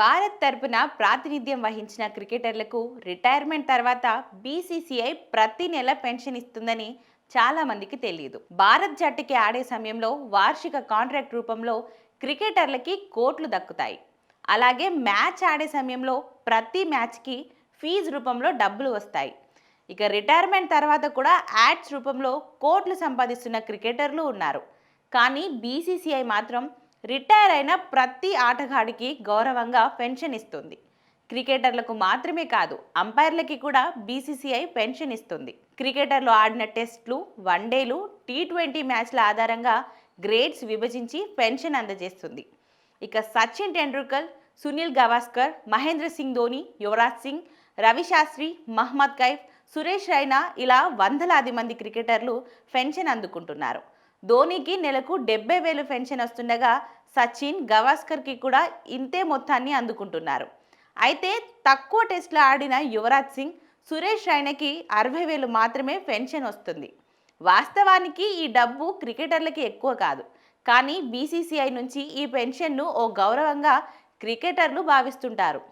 భారత్ తరపున ప్రాతినిధ్యం వహించిన క్రికెటర్లకు రిటైర్మెంట్ తర్వాత బీసీసీఐ ప్రతి నెల పెన్షన్ ఇస్తుందని చాలా మందికి తెలియదు. భారత్ జట్టుకి ఆడే సమయంలో వార్షిక కాంట్రాక్ట్ రూపంలో క్రికెటర్లకి కోట్లు దక్కుతాయి. అలాగే మ్యాచ్ ఆడే సమయంలో ప్రతి మ్యాచ్కి ఫీజు రూపంలో డబ్బులు వస్తాయి. ఇక రిటైర్మెంట్ తర్వాత కూడా యాడ్స్ రూపంలో కోట్లు సంపాదిస్తున్న క్రికెటర్లు ఉన్నారు. కానీ బీసీసీఐ మాత్రం రిటైర్ అయిన ప్రతి ఆటగాడికి గౌరవంగా పెన్షన్ ఇస్తుంది. క్రికెటర్లకు మాత్రమే కాదు, అంపైర్లకి కూడా బీసీసీఐ పెన్షన్ ఇస్తుంది. క్రికెటర్లు ఆడిన టెస్ట్లు, వన్డేలు, టీ20 మ్యాచ్ల ఆధారంగా గ్రేడ్స్ విభజించి పెన్షన్ అందజేస్తుంది. ఇక సచిన్ టెండూల్కర్, సునీల్ గవాస్కర్, మహేంద్ర సింగ్ ధోని, యువరాజ్ సింగ్, రవిశాస్త్రి, మహ్మద్ కైఫ్, సురేష్ రైనా ఇలా వందలాది మంది క్రికెటర్లు పెన్షన్ అందుకుంటున్నారు. ధోనికి నెలకు 70,000 పెన్షన్ వస్తుండగా సచిన్, గవాస్కర్కి కూడా ఇంతే మొత్తాన్ని అందుకుంటున్నారు. అయితే తక్కువ టెస్టులు ఆడిన యువరాజ్ సింగ్, సురేష్ రైనాకి 60,000 మాత్రమే పెన్షన్ వస్తుంది. వాస్తవానికి ఈ డబ్బు క్రికెటర్లకి ఎక్కువ కాదు. కానీ బీసీసీఐ నుంచి ఈ పెన్షన్ను ఓ గౌరవంగా క్రికెటర్లు భావిస్తుంటారు.